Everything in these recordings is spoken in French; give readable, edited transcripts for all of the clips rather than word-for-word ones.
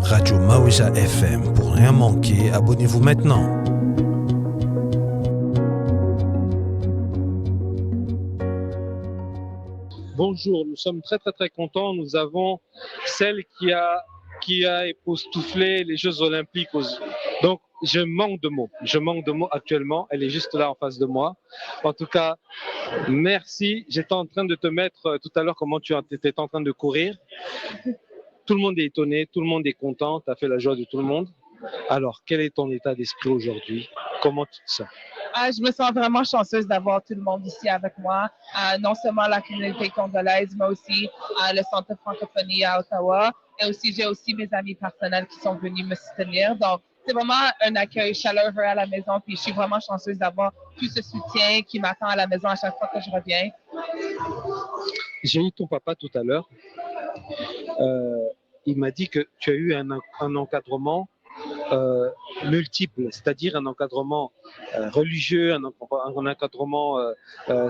Radio Mawija FM. Pour rien manquer, abonnez-vous maintenant. Bonjour, nous sommes très contents. Nous avons celle qui a époustouflé les Jeux Olympiques. Donc, je manque de mots actuellement. Elle est juste là en face de moi. En tout cas, merci. J'étais en train de te mettre tout à l'heure comment tu étais en train de courir. Tout le monde est étonné, tout le monde est content. Tu as fait la joie de tout le monde. Alors, quel est ton état d'esprit aujourd'hui? Comment tu te sens? Je me sens vraiment chanceuse d'avoir tout le monde ici avec moi. Non seulement la communauté congolaise, mais aussi le Centre francophonie à Ottawa. Et aussi, j'ai aussi mes amis personnels qui sont venus me soutenir. Donc, c'est vraiment un accueil chaleureux à la maison. Puis, je suis vraiment chanceuse d'avoir tout ce soutien qui m'attend à la maison à chaque fois que je reviens. J'ai eu ton papa tout à l'heure. Il m'a dit que tu as eu un encadrement multiple, c'est-à-dire un encadrement religieux, un encadrement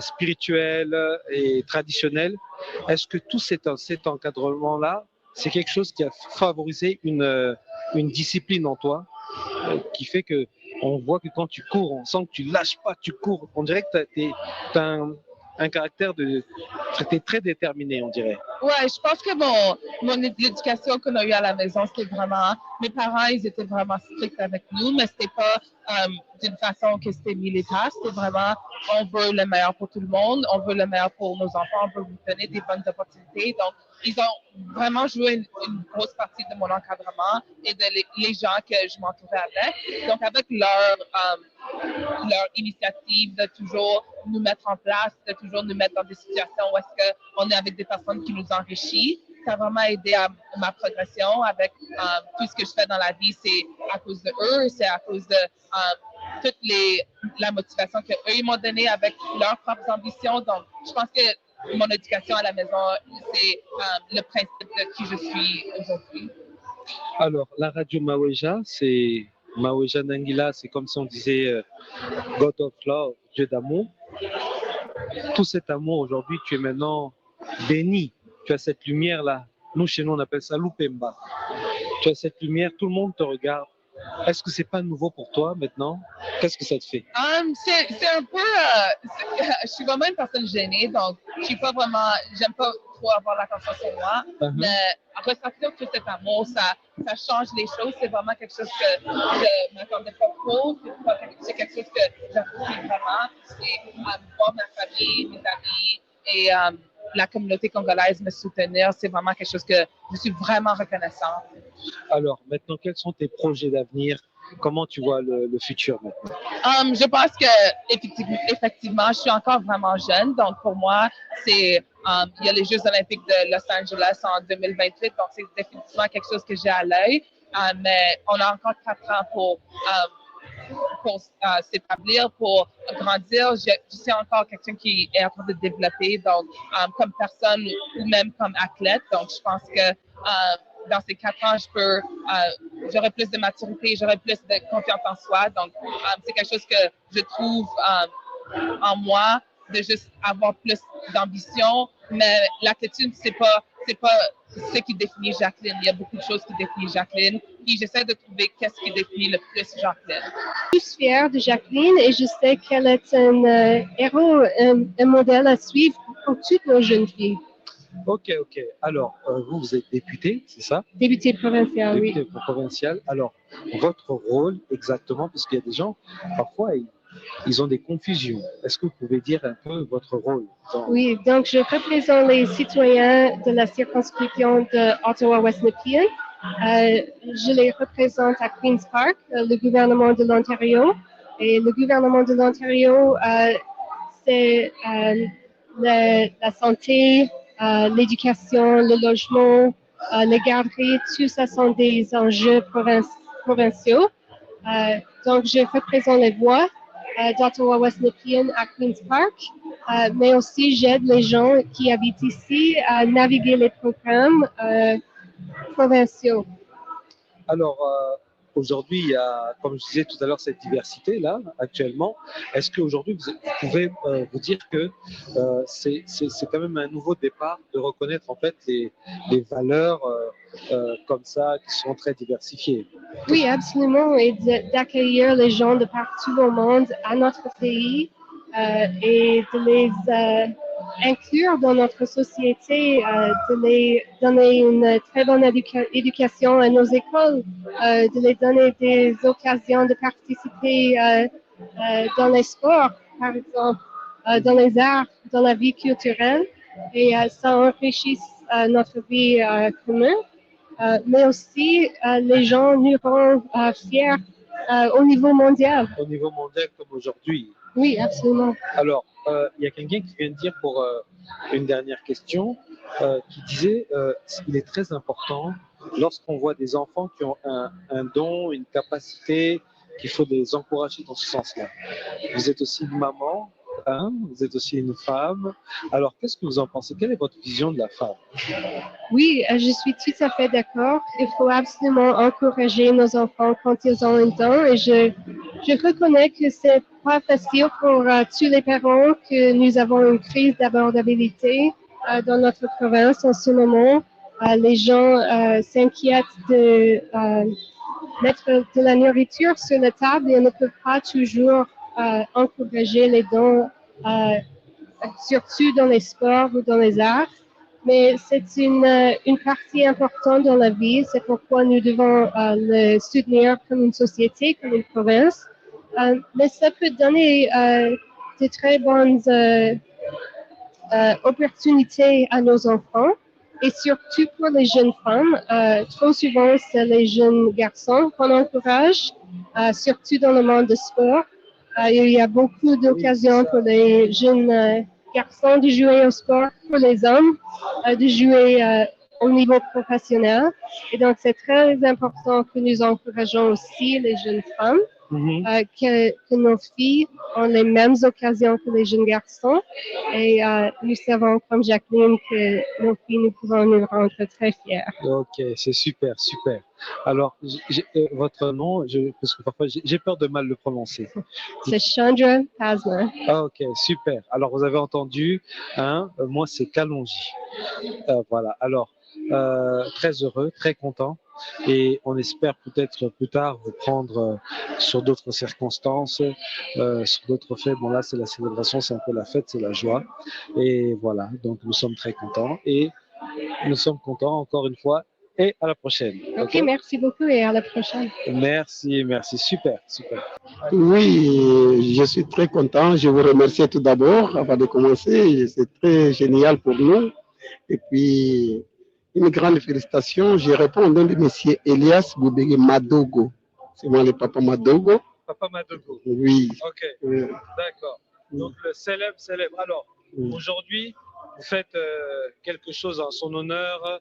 spirituel et traditionnel. Est-ce que tout cet encadrement-là, c'est quelque chose qui a favorisé une discipline en toi qui fait que on voit que quand tu cours, on sent que tu lâches pas, tu cours. On dirait que tu as un caractère t'es très déterminé, on dirait. Ouais, je pense que l'éducation qu'on a eue à la maison, c'était vraiment, mes parents, ils étaient vraiment stricts avec nous, mais c'était pas d'une façon que c'était militaire, c'était vraiment, on veut le meilleur pour tout le monde, on veut le meilleur pour nos enfants, on veut vous donner des bonnes opportunités. Donc, ils ont vraiment joué une grosse partie de mon encadrement et les gens que je m'entourais avec. Donc, avec leur initiative de toujours nous mettre en place, de toujours nous mettre dans des situations où est-ce qu'on est avec des personnes qui nous enrichissent. Ça a vraiment aidé à ma progression avec tout ce que je fais dans la vie. C'est à cause de eux, c'est à cause de toute la motivation qu'eux ils m'ont donnée avec leurs propres ambitions. Donc, je pense que mon éducation à la maison, c'est le principe de qui je suis aujourd'hui. Alors, la radio Mawija, c'est Mawija Nangila, c'est comme si on disait God of Love, Dieu d'amour. Tout cet amour, aujourd'hui, tu es maintenant béni. Tu as cette lumière-là. Nous, chez nous, on appelle ça Lupemba. Tu as cette lumière, tout le monde te regarde. Est-ce que c'est pas nouveau pour toi maintenant? Qu'est-ce que ça te fait? C'est un peu... je suis vraiment une personne gênée, donc j'aime pas trop avoir l'attention sur moi. Mais ressentir tout cet amour, ça change les choses. C'est vraiment quelque chose que je ne m'attendais pas trop. C'est quelque chose que j'apprécie vraiment. C'est voir ma famille, mes amis et la communauté congolaise me soutenir. C'est vraiment quelque chose que je suis vraiment reconnaissante. Alors, maintenant, quels sont tes projets d'avenir? Comment tu vois le futur maintenant? Je pense que effectivement, je suis encore vraiment jeune. Donc, pour moi, il y a les Jeux Olympiques de Los Angeles en 2028. Donc, c'est définitivement quelque chose que j'ai à l'œil. Mais on a encore 4 ans pour s'établir, pour grandir. Je suis encore quelqu'un qui est en train de développer, donc comme personne ou même comme athlète. Donc, je pense que dans ces 4 ans, j'aurai plus de maturité, j'aurai plus de confiance en soi. Donc, c'est quelque chose que je trouve en moi, de juste avoir plus d'ambition. Mais l'attitude, c'est pas ce qui définit Jacqueline. Il y a beaucoup de choses qui définissent Jacqueline. Puis j'essaie de trouver qu'est-ce qui définit le plus Jacqueline. Je suis fière de Jacqueline et je sais qu'elle est un héros, un modèle à suivre pour toutes nos jeunes filles. Ok. Alors, vous êtes députée, c'est ça? Députée provinciale, oui. Députée provinciale. Alors, votre rôle exactement, parce qu'il y a des gens, parfois, ils ont des confusions. Est-ce que vous pouvez dire un peu votre rôle? Oui, donc je représente les citoyens de la circonscription de Ottawa-West Nepean. Je les représente à Queen's Park, le gouvernement de l'Ontario. Et le gouvernement de l'Ontario, c'est la santé, l'éducation, le logement, les garderies, tout ça sont des enjeux provinciaux. Donc, je représente les voix d'Ottawa-West Nepean à Queen's Park, mais aussi j'aide les gens qui habitent ici à naviguer les programmes provinciaux. Alors, aujourd'hui, il y a, comme je disais tout à l'heure, cette diversité-là, actuellement. Est-ce qu'aujourd'hui, vous pouvez vous dire que c'est quand même un nouveau départ de reconnaître en fait les valeurs comme ça qui sont très diversifiés. Oui, absolument. Et d'accueillir les gens de partout au monde à notre pays et de les inclure dans notre société, de les donner une très bonne éducation à nos écoles, de les donner des occasions de participer dans les sports, par exemple, dans les arts, dans la vie culturelle. Et ça enrichit notre vie commune. Mais aussi, les gens nous rendent fiers au niveau mondial. Au niveau mondial comme aujourd'hui. Oui, absolument. Alors, il y a quelqu'un qui vient de dire pour une dernière question, qui disait qu'il est très important lorsqu'on voit des enfants qui ont un don, une capacité, qu'il faut les encourager dans ce sens-là. Vous êtes aussi une maman, hein, vous êtes aussi une femme. Alors, qu'est-ce que vous en pensez? Quelle est votre vision de la femme? Oui, je suis tout à fait d'accord. Il faut absolument encourager nos enfants quand ils ont un don. Et je reconnais que c'est pas facile pour tous les parents, que nous avons une crise d'abordabilité dans notre province en ce moment. Les gens s'inquiètent de mettre de la nourriture sur la table et on ne peut pas toujours encourager les dons, surtout dans les sports ou dans les arts. Mais c'est une partie importante dans la vie. C'est pourquoi nous devons le soutenir comme une société, comme une province. Mais ça peut donner de très bonnes opportunités à nos enfants. Et surtout pour les jeunes femmes, trop souvent c'est les jeunes garçons qu'on encourage, surtout dans le monde du sport. Il y a beaucoup d'occasions pour les jeunes garçons de jouer au sport, pour les hommes de jouer au niveau professionnel. Et donc c'est très important que nous encourageons aussi les jeunes femmes, que nos filles ont les mêmes occasions que les jeunes garçons. Et nous savons, comme Jacqueline, que nos filles, nous pouvons nous rendre très fiers. Ok, c'est super, super. Alors, votre nom, parce que parfois j'ai peur de mal le prononcer. C'est Chandra Pasma. Ah, ok, super. Alors, vous avez entendu, hein, moi c'est Kalonji. Voilà, alors, très heureux, très content. Et on espère peut-être plus tard vous prendre sur d'autres circonstances, sur d'autres faits. Bon, là, c'est la célébration, c'est un peu la fête, c'est la joie. Et voilà, donc nous sommes très contents. Et nous sommes contents encore une fois. Et à la prochaine. Ok, merci beaucoup et à la prochaine. Merci, merci. Super, super. Oui, je suis très content. Je vous remercie tout d'abord avant de commencer. C'est très génial pour nous. Et puis, une grande félicitation. Je réponds au nom de M. Elias Boubégé Madogo. C'est moi le papa Madogo. Papa Madogo. Oui. Ok, d'accord. Donc le célèbre. Alors, aujourd'hui, vous faites quelque chose en son honneur,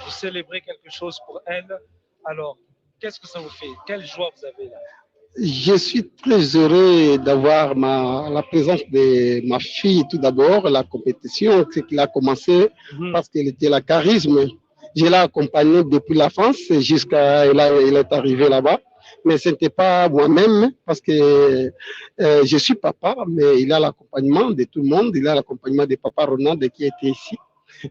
vous célébrez quelque chose pour elle. Alors, qu'est-ce que ça vous fait? Quelle joie vous avez là? Je suis très heureux d'avoir la présence de ma fille tout d'abord, la compétition qui a commencé parce qu'elle était la charisme. Je l'ai accompagnée depuis la France jusqu'à elle est arrivée là-bas. Mais ce n'était pas moi-même parce que je suis papa, mais il a l'accompagnement de tout le monde. Il a l'accompagnement de papa Ronald qui était ici.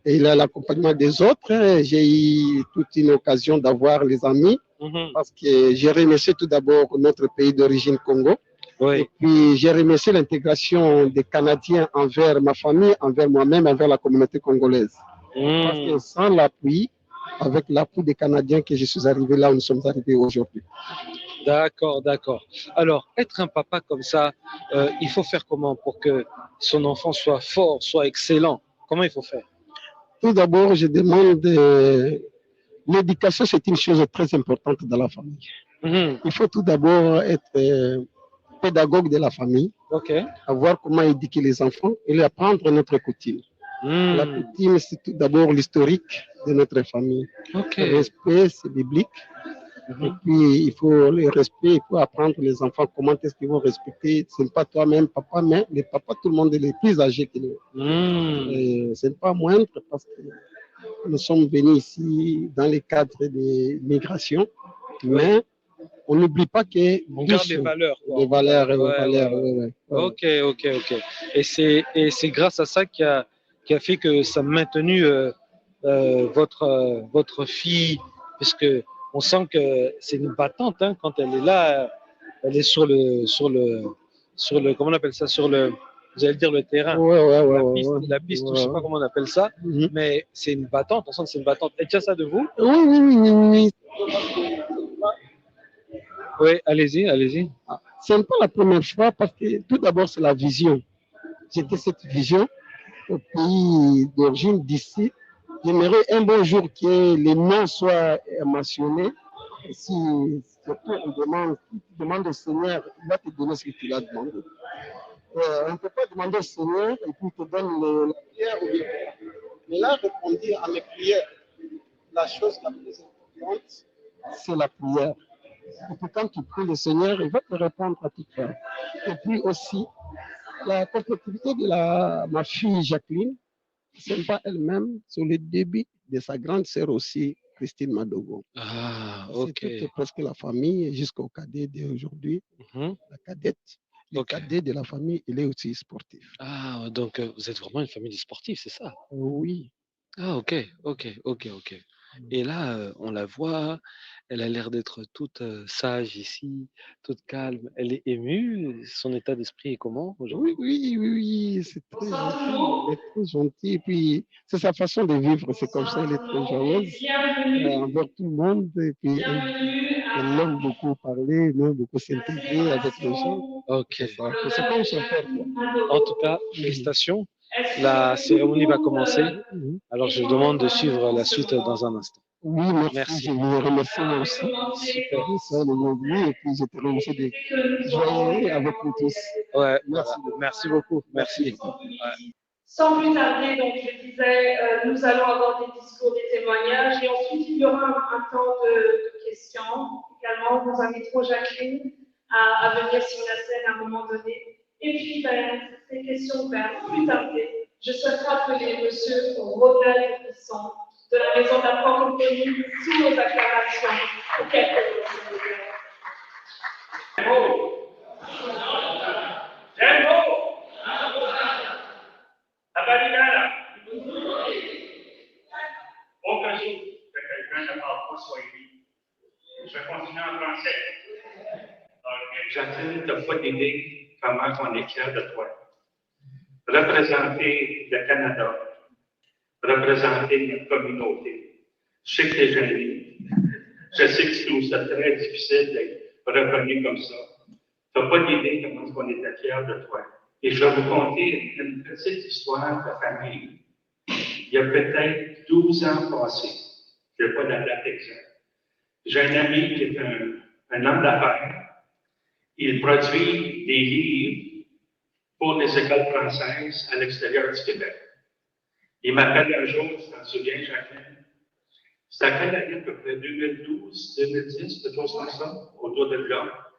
Et il a l'accompagnement des autres. J'ai eu toute une occasion d'avoir les amis parce que j'ai remercié tout d'abord notre pays d'origine Congo. Oui. Et puis j'ai remercié l'intégration des Canadiens envers ma famille, envers moi-même, envers la communauté congolaise. Parce que sans l'appui, avec l'appui des Canadiens que je suis arrivé là où nous sommes arrivés aujourd'hui. D'accord, d'accord. Alors, être un papa comme ça, il faut faire comment pour que son enfant soit fort, soit excellent? Comment il faut faire? Tout d'abord, je demande, l'éducation, c'est une chose très importante dans la famille. Il faut tout d'abord être pédagogue de la famille, voir comment éduquer les enfants et leur apprendre notre coutume. La coutume, c'est tout d'abord l'historique de notre famille. Le respect, c'est biblique. Et puis, il faut le respect, il faut apprendre les enfants comment est-ce qu'ils vont respecter. Ce n'est pas toi-même, papa, mais les papas, tout le monde est les plus âgés que nous. Ce n'est pas moindre parce que nous sommes venus ici dans le cadre de migration, mais on n'oublie pas que... On garde les valeurs. Quoi. Les valeurs. Ok. Et c'est grâce à ça qui a fait que ça a maintenu votre fille, puisque on sent que c'est une battante hein, quand elle est là, elle est sur le, comment on appelle ça, j'allais dire le terrain, la piste, je sais pas comment on appelle ça, mais c'est une battante, on sent que c'est une battante. Et tu as ça de vous? Oui. Oui, allez-y. Ce n'est pas la première fois parce que tout d'abord, c'est la vision. C'était cette vision au pays d'origine d'ici. J'aimerais un bon jour que les noms soient mentionnés. Si surtout tu demandes au Seigneur, il va te donner ce que tu l'as demandé. On ne peut pas demander au Seigneur et puis il te donne la prière ou bien. Mais là, répondre à mes prières, la chose la plus importante, c'est la prière. Et puis quand tu pries le Seigneur, il va te répondre à tes prières. Et puis aussi, la complétivité de ma fille Jacqueline, ce n'est pas elle-même, c'est le début de sa grande sœur aussi, Christine Madogo. Ah, ok. C'est presque la famille jusqu'au cadet d'aujourd'hui, la cadette. Le cadet de la famille, il est aussi sportif. Ah, donc vous êtes vraiment une famille de sportifs, c'est ça? Oui. Ah, ok. Et là, on la voit, elle a l'air d'être toute sage ici, toute calme. Elle est émue. Son état d'esprit est comment aujourd'hui? Oui, c'est très gentil. Elle est très gentille. Et puis, c'est sa façon de vivre. C'est comme ça, elle est très joyeuse envers tout le monde. Et puis, elle aime beaucoup parler, elle aime beaucoup s'intégrer avec les gens. Ok. C'est comme son père. En tout cas, félicitations. La cérémonie va commencer. Alors, je vous demande de suivre la suite dans un instant. Oui, merci. Je vous remercie aussi. Super. Ça, et puis je te remercie de jouer avec nous tous. Ouais, merci beaucoup. Merci. Ouais. Sans plus tarder, donc je disais, nous allons avoir des discours, des témoignages, et ensuite il y aura un temps de questions. Également, nous inviterons Jacqueline à venir sur la scène à un moment donné. Et puis, ces questions, plus tarder, je souhaiterais appeler M. Ronald Bisson de la Maison de la Francophonie sous nos acclamations pour quelques minutes. Occasion que quelqu'un ne parle pas swahili. Je continue en français. Jacqueline, tu n'as pas d'idée comment on est fiers de toi. Représenter le Canada, représenter notre communauté. Je sais que tu es gêné. Je sais que tu trouves ça très difficile d'être reconnu comme ça. Tu n'as pas d'idée comment on était fiers de toi. Et je vais vous conter une petite histoire de famille. Il y a peut-être 12 ans passés, je n'ai pas la date exacte. J'ai un ami qui est un homme d'affaires. Il produit des livres pour les écoles françaises à l'extérieur du Québec. Il m'appelle un jour, tu t'en souviens, Jacqueline? C'était à quelle année, à peu près 2012, 2010, quelque chose comme ça, autour de là.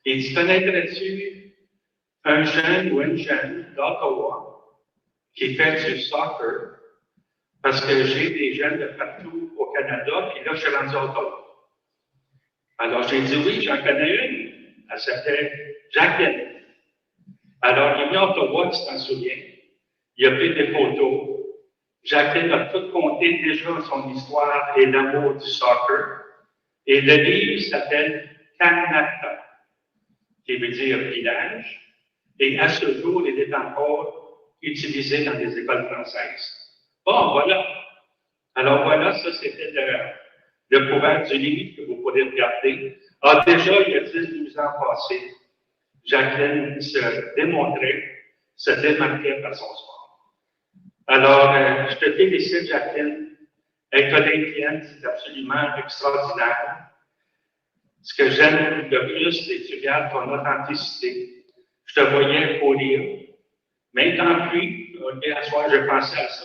Et il dit, connaîtrais-tu un jeune ou une jeune d'Ottawa qui fait du soccer? Parce que j'ai des jeunes de partout au Canada, puis là, je suis rendu à Ottawa. Alors, j'ai dit oui, j'en connais une. Elle s'appelait Jacqueline. Alors, il est venu à Ottawa, tu t'en souviens. Il a pris des photos. Jacqueline a tout compté déjà son histoire et l'amour du soccer. Et le livre s'appelle Kanata, qui veut dire village. Et à ce jour, il est encore utilisé dans les écoles françaises. Bon, voilà. Alors voilà, ça c'était le pouvoir du livre que vous pourrez regarder. Ah, déjà, il y a 10-12 ans passés, Jacqueline se démontrait, se démarquait par son sport. Alors, je te félicite, Jacqueline. Être olympienne, c'est absolument extraordinaire. Ce que j'aime le plus, c'est que tu regardes ton authenticité. Je te voyais courir. Mais dans la pluie, à soir, je pensais à ça.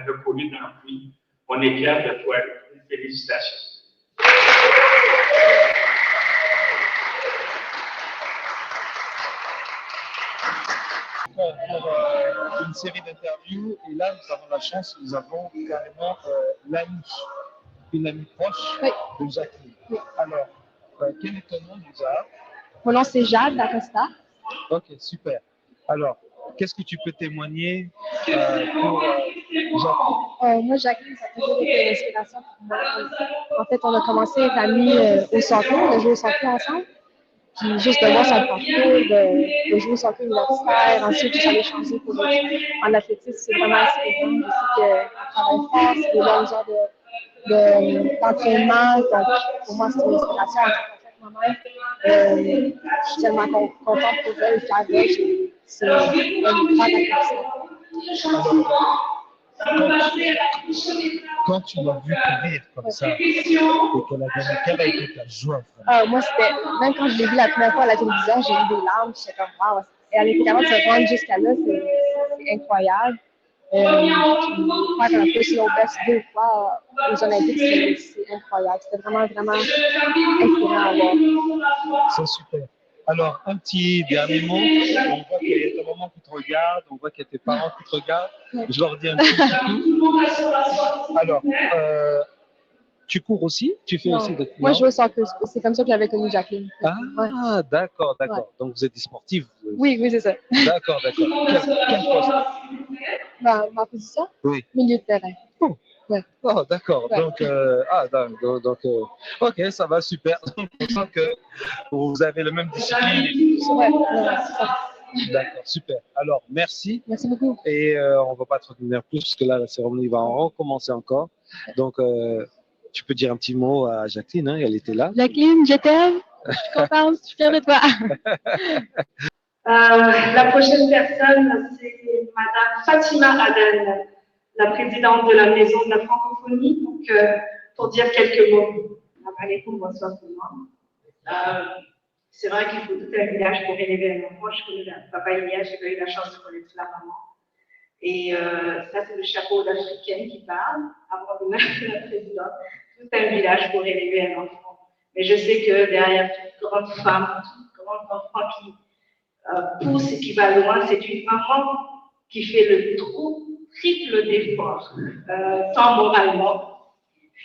Le courir dans la pluie. On est fiers de toi. Félicitations. Pour une série d'interviews, et là, nous avons la chance, nous avons carrément une amie proche de Jacqueline. Alors, quel est ton nom déjà? Mon nom, c'est Jade Acosta. Ok, super. Alors, qu'est-ce que tu peux témoigner pour Jacqueline? Moi, Jacqueline, ça a toujours été une inspiration pour moi. En fait, on a commencé à être amis au soccer, on a joué au soccer ensemble. Puis juste de voir son parcours, de jouer au soccer universitaire, ensuite de s'aller changer pour en athlétisme, c'est vraiment inspirant. Je sais qu'elle travaille fort, c'est des longues heures d'entraînement. Donc, pour moi, c'est une inspiration en tant que moi-même. Je suis tellement contente pour elle, fière d'elle. C'est une grande accomplissement. Quand tu l'as vu courir comme ça, et qu'elle a gagné, quelle a été ta joie? Moi, c'était, même quand je l'ai vu la première fois à la télévision, j'ai eu des larmes, j'étais comme, waouh, elle était capable de se rendre jusqu'à là, c'est incroyable. Faire un peu sur best 2 fois aux Olympiques, c'est incroyable. C'était vraiment, vraiment inspirant à voir. C'est super. Alors, un petit dernier mot. On voit qu'il y a ta maman qui te regarde, on voit qu'il y a tes parents qui te regardent. Je leur dis un petit coup. Alors, tu cours aussi? Tu fais aussi de... Moi, je joue au soccer. C'est comme ça que j'avais connu Jacqueline. Ah, d'accord, d'accord. Ouais. Donc, vous êtes des sportifs? Oui, c'est ça. D'accord, d'accord. Quel poste? Ma position? Oui. Milieu de terrain. Oh, ouais. Oh d'accord. Ouais. Donc, ok, ça va, super. Donc, on sent que vous avez la même discipline. Ouais, c'est ça. D'accord, super. Alors, merci. Merci beaucoup. Et on ne va pas te retenir plus, parce que là, la cérémonie va recommencer encore. Donc, tu peux dire un petit mot à Jacqueline, hein, elle était là. Jacqueline, je t'aime. Je suis contente, je suis fière de toi. La prochaine personne, c'est Madame Fatima Aden, la présidente de la Maison de la Francophonie, donc pour dire quelques mots. Bonsoir tout le monde. C'est vrai qu'il faut tout un village pour élever un enfant. Je connais papa Elias, j'ai pas eu la chance de connaître la maman. Et ça, c'est le chapeau d'Africaine qui parle, avant de mettre la présidente. Tout un village pour élever un enfant. Mais je sais que derrière toute grande femme, tout grand enfant qui pousse et qui va loin, c'est une maman qui fait le triple d'efforts, tant moralement,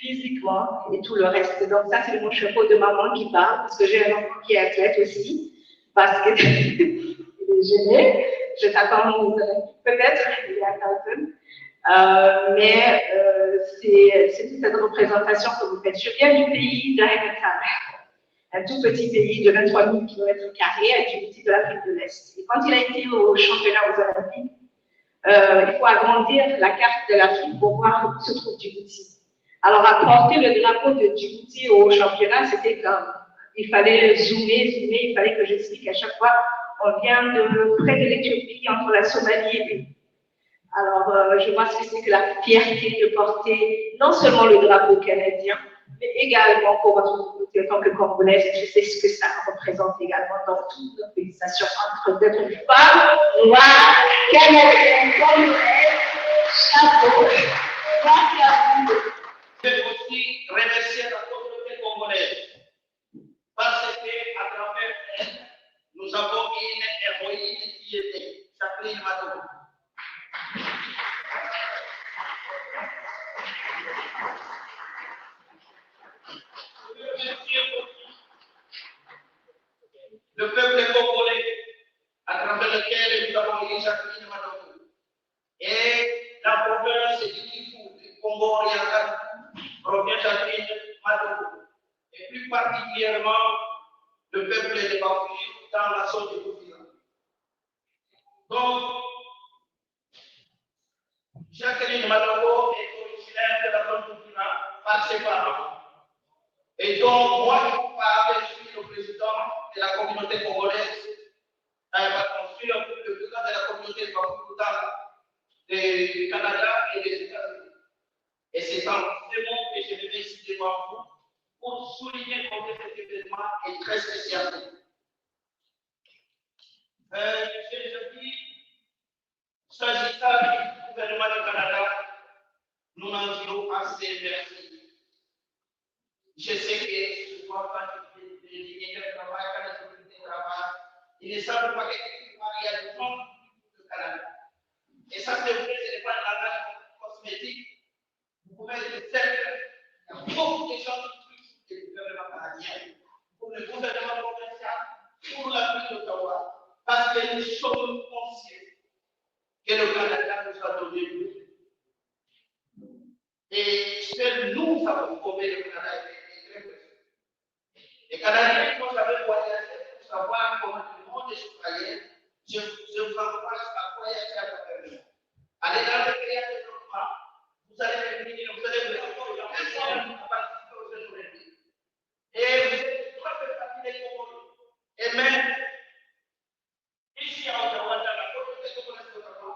physiquement et tout le reste. Donc ça, c'est mon chapeau de maman qui parle, parce que j'ai un enfant qui est athlète aussi, parce que il est gêné. Je t'attends peut-être, il est à Carlton. Mais c'est toute cette représentation que vous faites. Je viens du pays d'Aïmatar, un tout petit pays de 23 000 km² à Djibouti de l'Afrique de l'Est. Et quand il a été au championnat aux Olympiques, il faut agrandir la carte de l'Afrique pour voir où se trouve Djibouti. Alors, apporter le drapeau de Djibouti au championnat, c'était comme, il fallait zoomer, il fallait que j'explique à chaque fois, on vient de près de l'Éthiopie, entre la Somalie et lui. Alors, je vois ce que c'est que la fierté de porter non seulement le drapeau canadien, mais également pour votre communauté en tant que Congolaise, je sais ce que ça représente également dans toute notre pays. Ça surprend d'être une femme noire, canadienne, congolaise, chapeau. Merci à vous. Je veux aussi remercier la communauté congolaise parce qu'à travers elle, nous avons une héroïne qui était Jacqueline Matogo. Le peuple congolais, à travers lequel nous avons eu Jacqueline Matogo, et la province du Kivu, du Congo oriental, provient Jacqueline Matogo, et plus particulièrement le peuple de Bafouchi dans la zone de Boufira. Donc, Jacqueline Matogo est originaire de la zone de Boufira par ses parents. Et donc, moi, je suis le président de la communauté congolaise, je suis le président de la communauté du Canada et des États-Unis. Et c'est en ce moment que je vais ici devant vous pour souligner combien cet événement est très spécial. Je dis, s'agissant du gouvernement du Canada, nous n'en dirons assez merci. Je sais que souvent, quand les travaillent, quand les communautés travaillent, il ne savent pas qu'il y a du temps au Canada. Et ça, c'est vrai, ce n'est pas un langage cosmétique. Vous pouvez être certain, il y a beaucoup de gens qui touchent le gouvernement canadien, pour le gouvernement provincial, pour la ville d'Ottawa, parce que nous sommes conscients que nous avons trouvé le Canada est très précieux. Les Canadiens, quand j'avais voyagé pour savoir comment le monde est citoyen, je m'encourage à voyager à travers le monde. Allez dans les pays de développement, vous allez venir, vous allez voir personne qui participe aux Jeux olympiques. Et vous êtes tout à fait parmi les Congolais. Et même ici à Ottawa, dans la communauté congolaise d'Ottawa,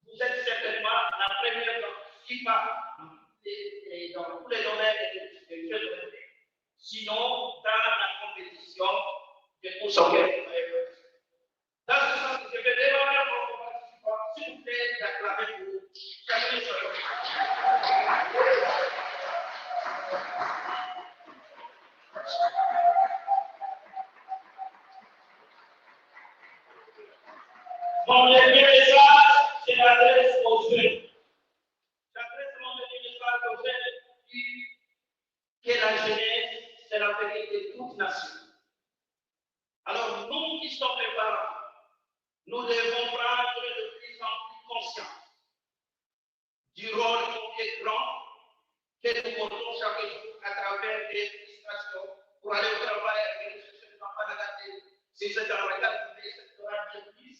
vous êtes certainement la première qui part dans tous les domaines des Jeux olympiques. Sinon, dans la compétition de course en guerre. Dans ce sens, je vais demander à vos participants, s'il vous plaît, d'acclamer pour chacun de eux. Mon dernier message, je l'adresse aux jeunes. J'adresse mon dernier message aux jeunes pour dire que la jeunesse, c'est l'avenir de toute nation. Alors, nous qui sommes les parents, nous devons prendre de plus en plus conscience du rôle qui est grand que nous portons chaque jour à travers des illustrations pour aller au travail et ne chercher pas à regarder si c'est dans le cadre de cette bien plus.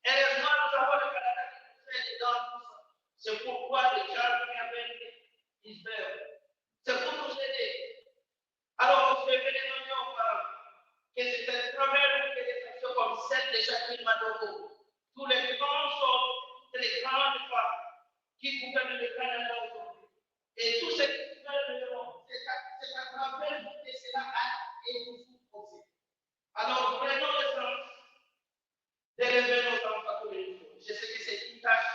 Heureusement, nous avons le Canada qui nous aide dans tout ça. C'est pourquoi les gens qui avaient Israël. C'est pour nous aider. Alors, je vais demander aux parents que c'est à travers des actions comme celle de Jacqueline Maduro, tous les grands hommes, toutes les grandes femmes qui gouvernent le Canada aujourd'hui, et tous ceux qui gouvernent le monde, c'est à travers vous que cela a été possible. Alors, prenons le sens d'élever nos enfants tous les jours. Je sais que c'est une tâche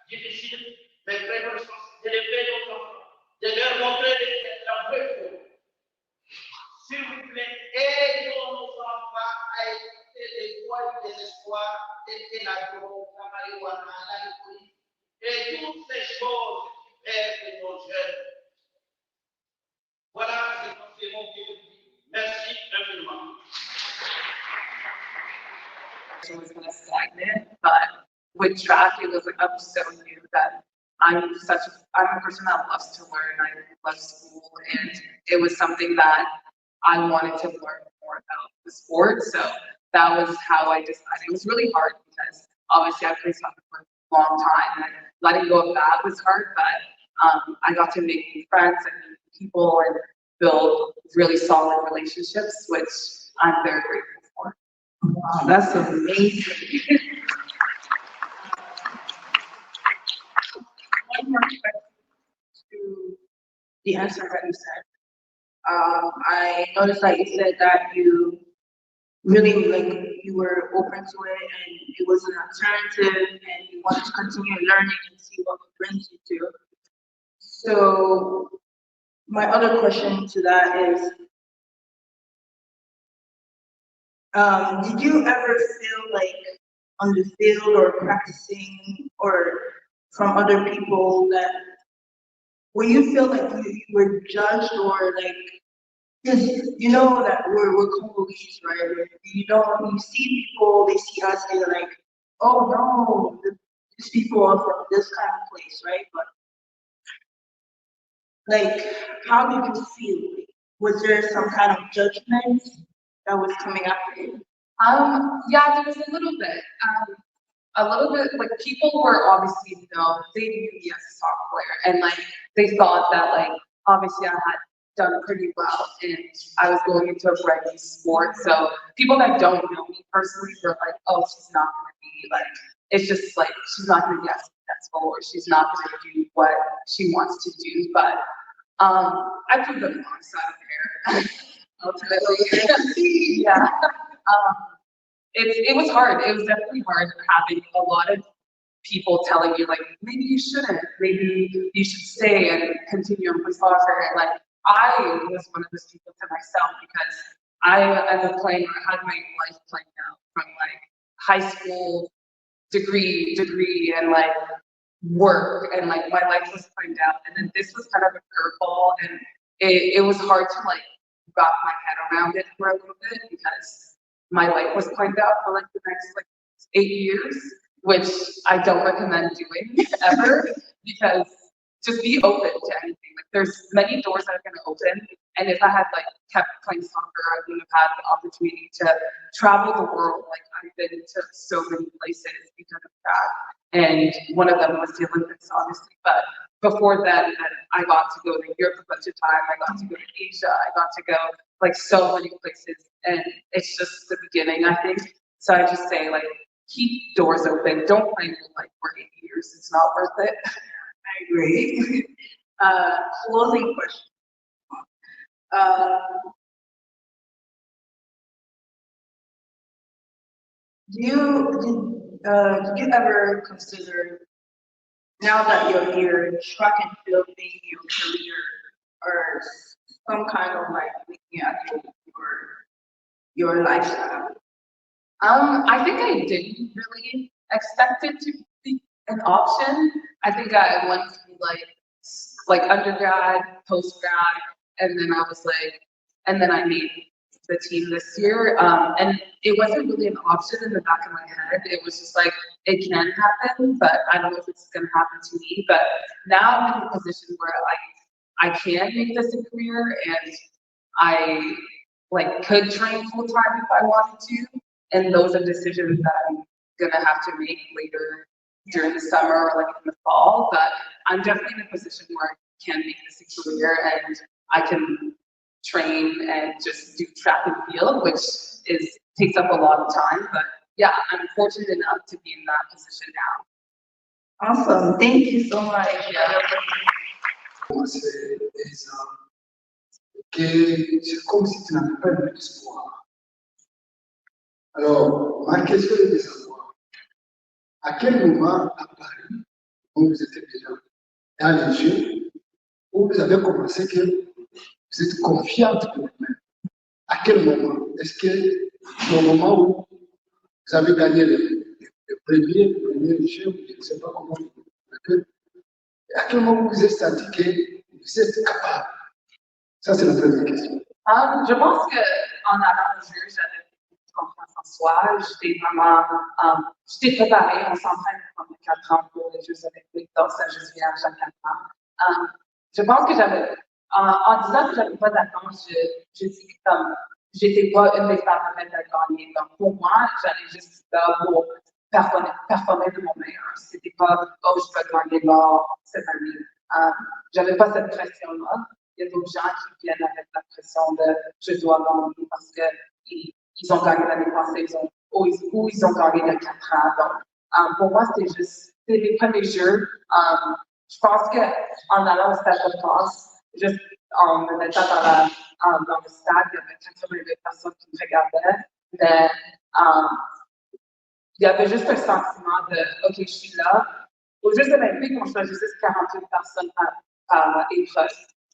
difficile, mais prenons le sens d'élever nos enfants, de leur montrer la vraie foi. S'il vous plaît, aidons nos enfants à éviter les voies du désespoir telles que la drogue, la marijuana, l'alcool et toutes ces choses qui perdent nos jeunes. Voilà, c'est mon que je dis. Merci infiniment. It was kind of stagnant, but with track, it was like I'm so new that I'm a person that loves to learn. I love school, and it was something that I wanted to learn more about the sport. So that was how I decided. It was really hard because obviously I played soccer for a long time, and letting go of that was hard. But I got to make new friends and meet people and build really solid relationships, which I'm very grateful for. Wow, that's amazing. One more question to the answer that you said. I noticed that you said that you really you were open to it and it was an alternative and you wanted to continue learning and see what it brings you to. So my other question to that is, did you ever feel like on the field or practicing or from other people that, when you feel like you were judged or like, because you know that we're Congolese, right? You see people, they see us, and they're like, oh no, these people are from this kind of place, right? But like, how did you feel? Was there some kind of judgment that was coming after you? Yeah, there was a little bit. Like people were obviously, they knew me as a soccer player, and like they thought that like obviously I had done pretty well, and I was going into a brand new sport. So people that don't know me personally were like, oh, she's not gonna be like, it's just like she's not gonna be as successful, or she's not gonna do what she wants to do. But I proved them wrong, so I don't care. Ultimately, yeah. It was hard. It was definitely hard having a lot of people telling you like, maybe you shouldn't, maybe you should stay and continue and play soccer. And like, I was one of those people to myself because I, as a player, had my life planned out from like high school degree and like work, and like my life was planned out. And then this was kind of a curveball, and it was hard to like wrap my head around it for a little bit because my life was planned out for like the next like 8 years, which I don't recommend doing ever, because just be open to anything. Like there's many doors that are going to open. And if I had like kept playing soccer, I would have had the opportunity to travel the world. Like I've been to so many places because of that. And one of them was the Olympics, obviously. But before then, I got to go to Europe a bunch of times. I got to go to Asia. I got to go like so many places. And it's just the beginning, I think. So I just say like, keep doors open. Don't plan for 8 years. It's not worth it. I agree. Closing question. Do you ever consider, now that you're here, track and field being your career, or some kind of like looking at your lifestyle? I think I didn't really expect it to be an option. I think I went through like undergrad, post-grad, and then I was like, and then I made the team this year. And it wasn't really an option in the back of my head. It was just like, it can happen, but I don't know if it's gonna happen to me. But now I'm in a position where I can make this a career, and I like could train full time if I wanted to. And those are decisions that I'm gonna have to make later during the summer or like in the fall. But I'm definitely in a position where I can make this a career, and I can train and just do track and field, which takes up a lot of time. But yeah, I'm fortunate enough to be in that position now. Awesome, thank you so much. C'est comme si tu n'avais pas eu d'espoir. Alors, ma question est de savoir, à quel moment à Paris, où vous étiez déjà dans les jeux, où vous avez commencé que vous êtes confiante de vous-même? À quel moment? Est-ce que c'est au moment où vous avez gagné le premier jeu, je ne sais pas comment vous l'appelez, à quel moment vous vous êtes senti que vous êtes capable? Ça, c'est la première question. Je pense qu'en allant au jeu, j'avais confiance en soi. J'étais préparée. On s'entraîne pendant 4 ans pour les Jeux olympiques, donc ça, je suis à chaque 4 ans. Je pense que en disant que j'avais pas d'attente, je dis que j'étais pas une des favorites à gagner. Donc pour moi, j'allais juste là pour performer de mon meilleur. C'était pas, oh, je peux gagner l'or cette année. J'avais pas cette pression-là. Il y a d'autres gens qui viennent avec la pression de je dois gagner parce qu'ils ont gagné l'année passée, ou ils ont gagné il y a 4 ans. Donc, pour moi, c'était les premiers jeux. Je pense qu'en allant au Stade de France, juste en me mettant dans le stade, il y avait 88 personnes qui me regardaient. Mais il y avait juste un sentiment de OK, je suis là. Aux Jeux olympiques, on choisissait 48 personnes par épreuve.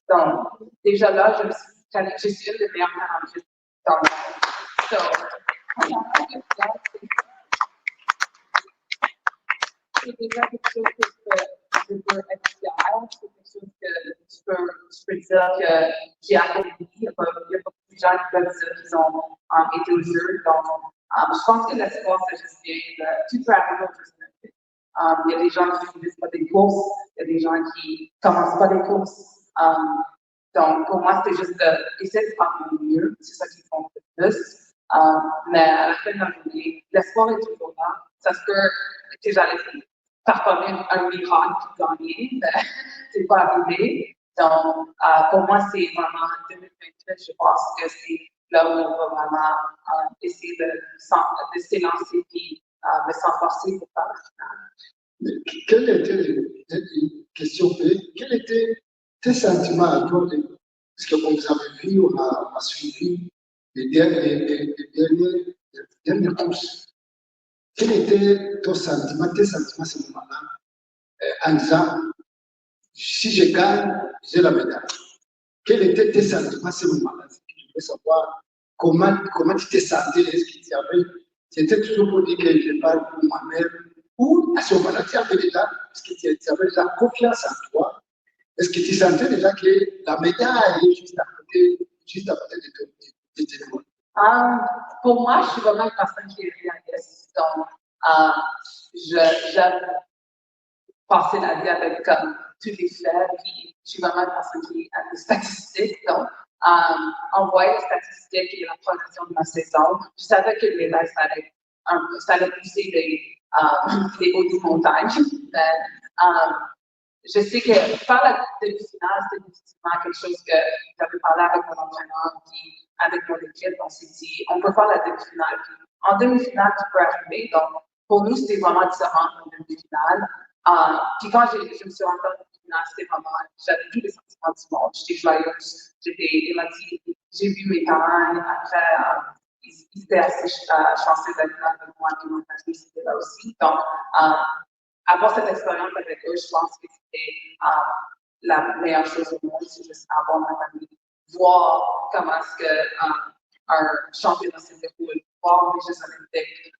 Donc, déjà là, je suis une des meilleures 48 dans le monde. C'est déjà quelque chose que je peux être fière. C'est quelque chose que je peux dire que j'ai accompli. Il y a pas beaucoup de gens qui peuvent dire qu'ils ont été aux Jeux. Donc, je pense que l'espoir, c'est juste bien de tout faire aux Jeux olympiques. Il y a des gens qui ne finissent pas des courses, il y a des gens qui ne commencent pas des courses. Donc, pour moi, c'était juste d'essayer de faire mon mieux. C'est ça qui compte le plus. Mais à la fin de la journée, l'espoir est toujours là. Ça se peut que j'allais performer un miracle pour gagner, mais c'est pas arrivé. Donc, pour moi, c'est vraiment 2028, je pense que c'est là où on va vraiment essayer de s'élancer et de s'enforcer pour faire la finale. Quelle était une question B? Quels étaient tes sentiments à toi? Parce que comme vous avez vu, on a suivi les dernières courses. Quels étaient tes sentiments à ce moment-là, en disant, si je gagne, j'ai la médaille? Quels étaient tes sentiments à ce moment-là? Je voulais savoir comment tu t'es senti, est-ce que tu étais toujours pour dire que je parle pour moi-même, ou à ce moment-là, tu avais déjà, est-ce que tu avais déjà confiance en toi? Est-ce que tu sentais déjà que la médaille est juste à côté de tes mains? Pour moi, je suis vraiment une personne qui est réaliste. Donc, j'aime passer la vie avec tous les faits, puis je suis vraiment une personne qui a des statistiques, donc on voyait les statistiques et la progression de ma saison. Je savais que les lives, ça allait pousser des hauts des montagnes, mais je sais que faire la demi-finale, c'est définitivement quelque chose que j'avais parlé avec mon entraîneur, puis avec mon équipe, on s'est dit, on peut faire la demi-finale. En demi-finale, tu peux arriver. Donc, pour nous, c'était vraiment différent en demi-finale. Puis quand je me suis rendue en demi-finale, c'était vraiment, j'avais tous les sentiments du monde. J'étais joyeuse, j'étais émotive. J'ai vu mes parents, après, ils étaient assez chanceux d'être là avec moi, puis mon famille, c'était là aussi. Donc, avoir cette expérience avec eux, je pense que c'était la meilleure chose au monde, c'est juste avoir ma famille, voir comment est-ce que un championnat se déroule, voir les Jeux olympiques.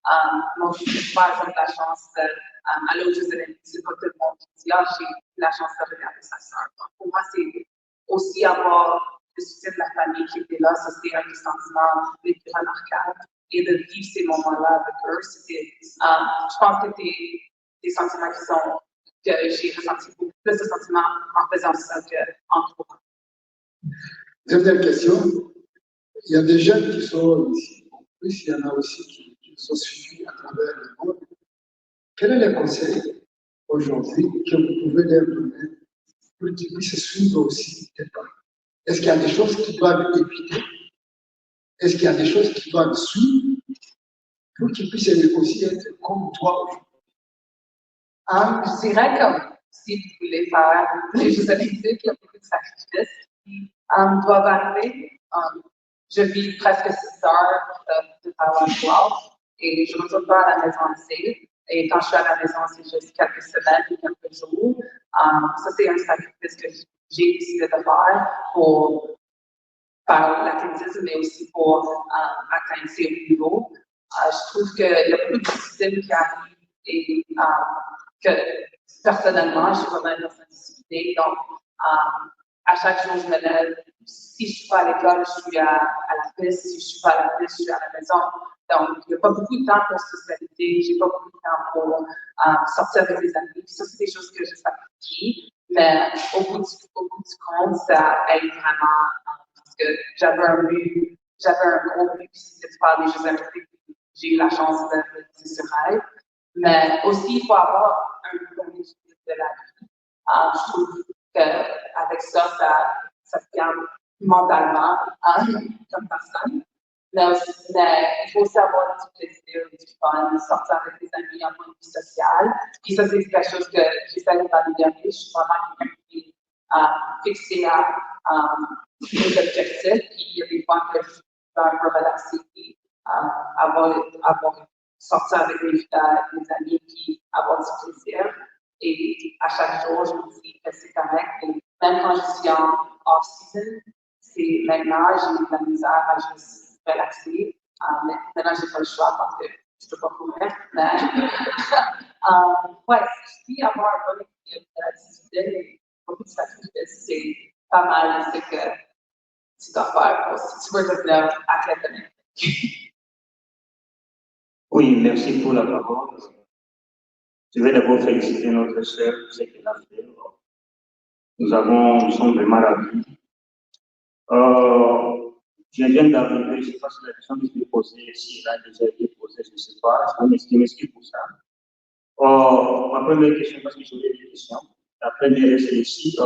Moi, j'ai par exemple la chance d'aller aux Jeux olympiques, c'est pas tout le monde qui dit, j'ai la chance de regarder sa sœur. Pour moi, c'est aussi avoir le soutien de la famille qui était là, ça c'était un des sentiments les plus remarquables. Et de vivre ces moments-là avec eux, c'était, je pense que des sentiments que j'ai ressenti beaucoup plus de sentiments en faisant ça qu'en courant. Deuxième question. Il y a des jeunes qui sont ici. En plus, il y en a aussi qui sont suivis à travers le monde. Quel est le conseil aujourd'hui que vous pouvez leur donner pour qu'ils puissent suivre aussi tes parents? Est-ce qu'il y a des choses qu'ils doivent éviter? Est-ce qu'il y a des choses qu'ils doivent suivre pour qu'ils puissent aussi être comme toi aujourd'hui? Je dirais que si vous voulez faire les Jeux olympiques, il y a beaucoup de sacrifices qui doivent arriver. Je vis presque 6 heures de travail et je ne retourne pas à la maison assez. Et quand je suis à la maison, c'est juste quelques semaines ou quelques jours. Ça, c'est un sacrifice que j'ai décidé de faire pour faire l'athlétisme, mais aussi pour atteindre ces hauts niveaux. Je trouve qu'il y a beaucoup de disciplines qui arrivent et que personnellement, je suis vraiment une personne disciplinée. Donc, à chaque jour, je me lève. Si je ne suis pas à l'école, je suis à la piste. Si je ne suis pas à la piste, je suis à la maison. Donc, il n'y a pas beaucoup de temps pour socialiser. Je n'ai pas beaucoup de temps pour sortir avec des amis. Puis ça, c'est des choses que je sacrifie. Mais au bout du compte, ça aide vraiment parce que j'avais un but, j'avais un gros but, c'était de faire des Jeux olympiques. J'ai eu la chance de réaliser ce rêve. Mais aussi, il faut avoir un bon équilibre de la vie. Je trouve qu'avec ça te garde mentalement comme personne. Mais il faut aussi avoir du plaisir, du fun, sortir avec des amis en point de vue social. Et ça, c'est quelque chose que j'essaie d'améliorer. Je suis vraiment quelqu'un qui est fixé à mes objectifs. Puis il y a des fois que je suis un peu relaxée et sortir avec mes amis et avoir du plaisir. Et à chaque jour, je me dis que c'est correct. Et même quand je suis en off-season, c'est maintenant, j'ai de la misère à juste relaxer. Maintenant, je n'ai pas le choix parce que je ne peux pas courir. Mais ouais, si avoir un bon équilibre de la discipline et beaucoup de sacrifices, c'est pas mal ce que tu dois faire si tu veux devenir athlète olympique. Oui, merci pour la parole. Je vais d'abord féliciter notre sœur pour ce qu'elle a fait. Nous sommes vraiment ravis. Je viens d'arriver, je ne sais pas si la question que je vais poser, si elle a déjà été posée, je ne sais pas. Je m'excuse pour ça. Ma première question, parce que j'aurais des questions. La première est celle-ci.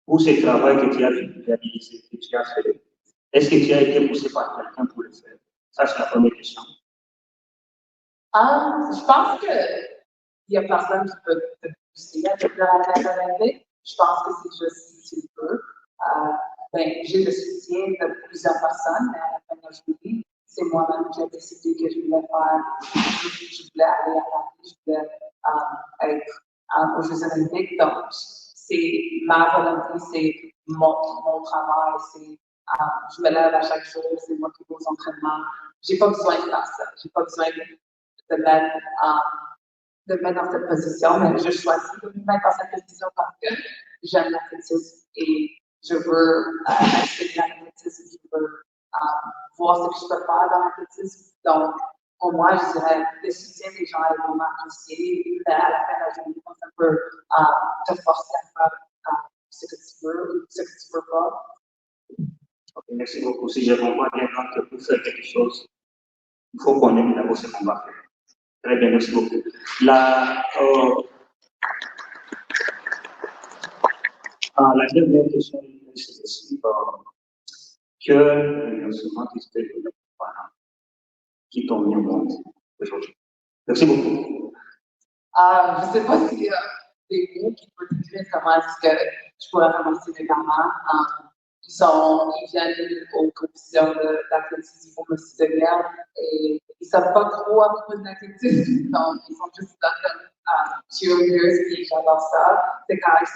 Pour ce travail que tu as réalisé, que tu as fait, est-ce que tu as été poussé par quelqu'un pour le faire? Ça, c'est la première question. Je pense qu'il n'y a personne qui peut te pousser à faire la tête olympique. Je pense que c'est juste si tu veux. J'ai le soutien de plusieurs personnes, mais à la fin de la journée, c'est moi-même qui ai décidé que je voulais faire. Je voulais aller à Paris, je voulais être aux Jeux olympiques. Donc, c'est ma volonté, c'est mon travail, je me lève à chaque jour, c'est moi qui vais aux entraînements. J'ai pas besoin de faire ça. J'ai pas besoin de me mettre dans cette position, mais je choisis de me mettre dans cette position parce que j'aime l'athlétisme et je veux essayer l'athlétisme, je veux voir ce que je peux faire dans l'athlétisme. Donc, pour moi, je dirais, le soutien des gens est vraiment apprécié. À la fin de la journée, ça peut te forcer à faire ce que tu veux ou ce que tu veux pas. Ok, merci beaucoup. Si je comprends bien, que pour faire quelque chose, il faut qu'on ait d'abord ce qu'on va faire. Très bien, merci beaucoup. La dernière question, c'est aussi que le souvent qui se fait qui t'ont mis au monde aujourd'hui. Merci beaucoup. Je ne sais pas s'il y a des mots qui peuvent décrire comment est-ce que je pourrais ramasser mes parents. Ils viennent aux compétitions d'athlétisme au Messie de Guerre et ils ne savent pas trop à propos de l'athlétisme, donc ils sont juste là comme cheerleaders et j'adore ça. C'est quand même